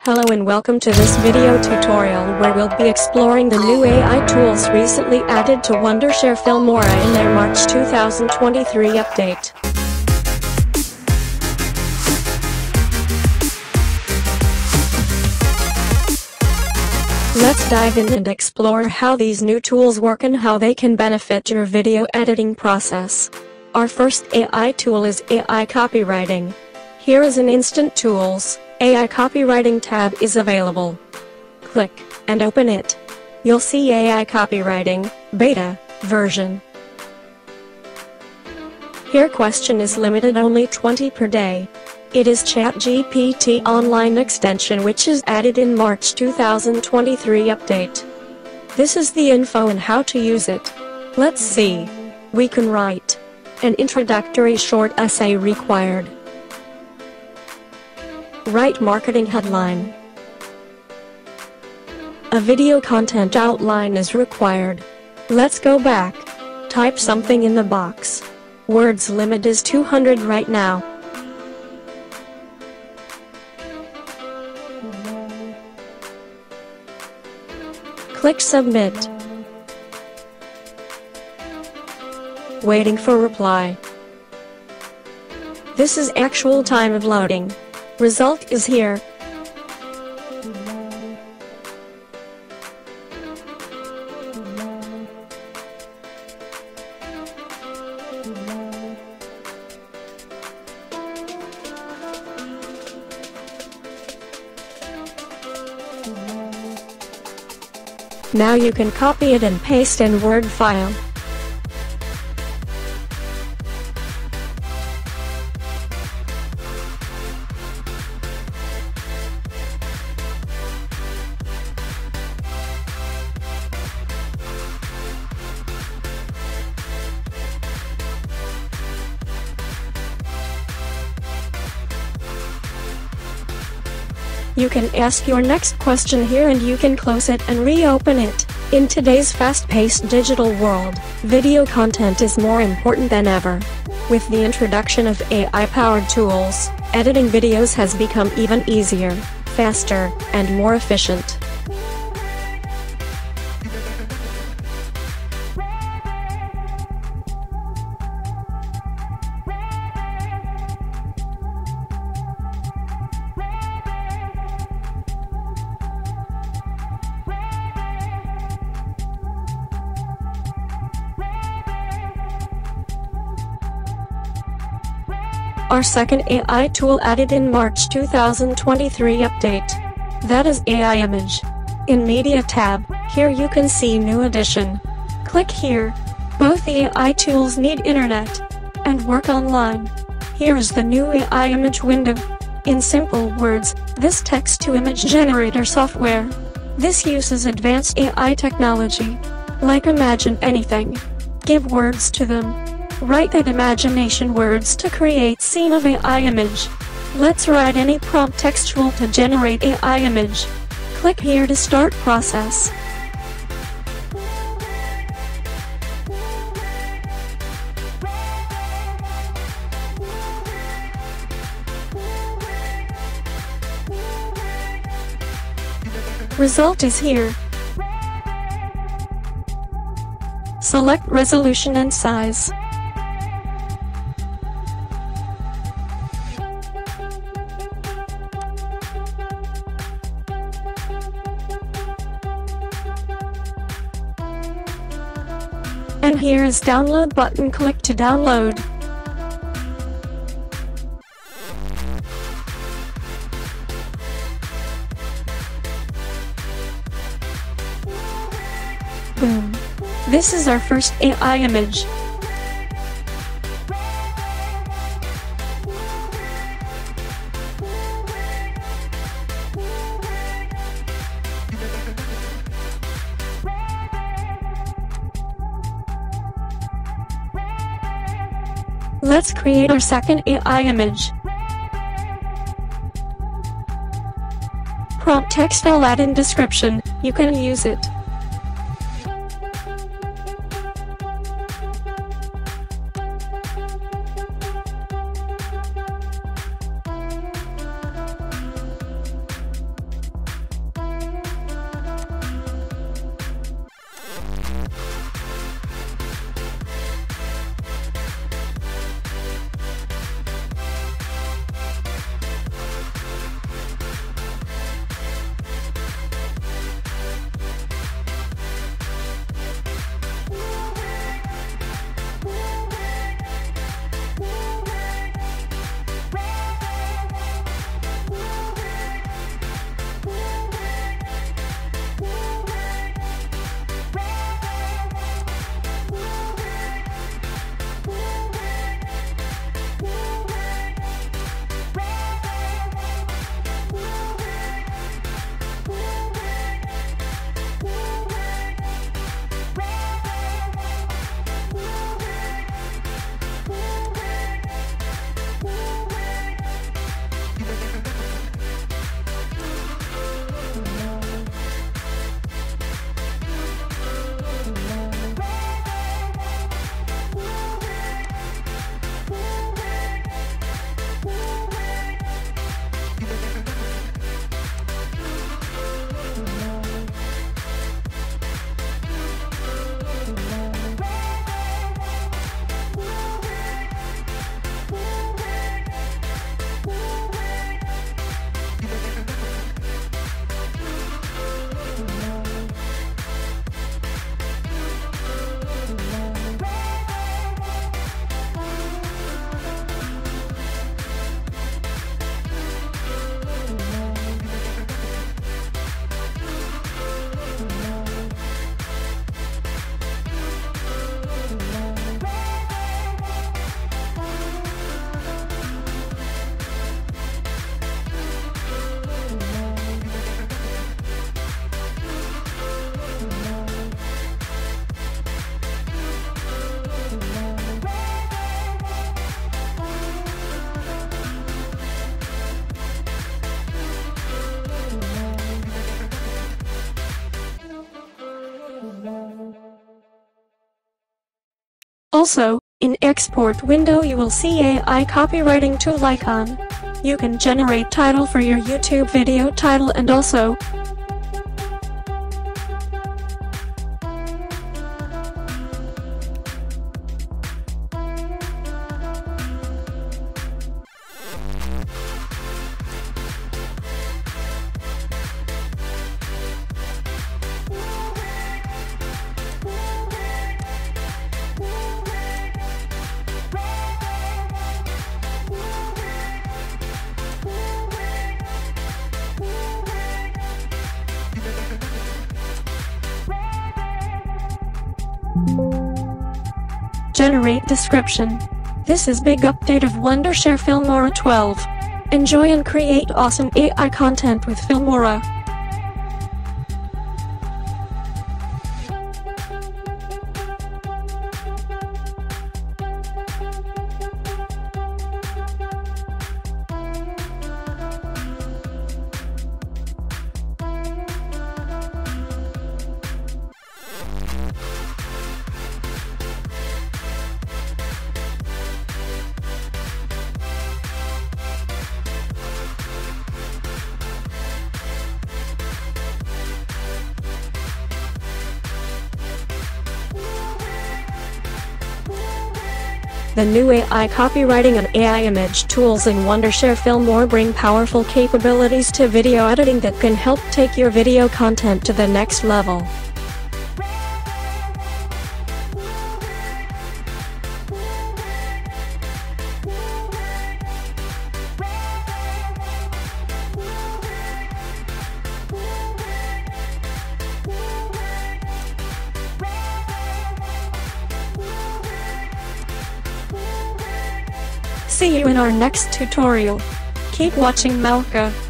Hello and welcome to this video tutorial where we'll be exploring the new AI tools recently added to Wondershare Filmora in their March 2023 update. Let's dive in and explore how these new tools work and how they can benefit your video editing process. Our first AI tool is AI Copywriting. Here is an instant tools. AI Copywriting tab is available. Click and open it. You'll see AI Copywriting, beta, version. Here question is limited only 20 per day. It is ChatGPT online extension which is added in March 2023 update. This is the info and how to use it. Let's see. We can write an introductory short essay required. Write marketing headline. A video content outline is required. Let's go back. Type something in the box. Words limit is 200 right now. Click submit. Waiting for reply. This is actual time of loading. Result is here. Now you can copy it and paste in Word file. You can ask your next question here and you can close it and reopen it. In today's fast-paced digital world, video content is more important than ever. With the introduction of AI-powered tools, editing videos has become even easier, faster, and more efficient. Our second AI tool added in March 2023 update. That is AI Image. In Media tab, here you can see new addition. Click here. Both AI tools need internet and work online. Here is the new AI Image window. In simple words, this text-to-image generator software. This uses advanced AI technology. Like Imagine Anything. Give words to them. Write that imagination words to create scene of AI image. Let's write any prompt textual to generate AI image. Click here to start process. Result is here. Select resolution and size. And here is download button. Click to download. Boom. This is our first AI image. Let's create our second AI image. Prompt text I'll add in description, you can use it. Also, in export window you will see AI copywriting tool icon. You can generate title for your YouTube video title and also generate description. This is big update of Wondershare Filmora 12. Enjoy and create awesome AI content with Filmora. The new AI copywriting and AI image tools in Wondershare Filmora bring powerful capabilities to video editing that can help take your video content to the next level. See you in our next tutorial. Keep watching Mauka.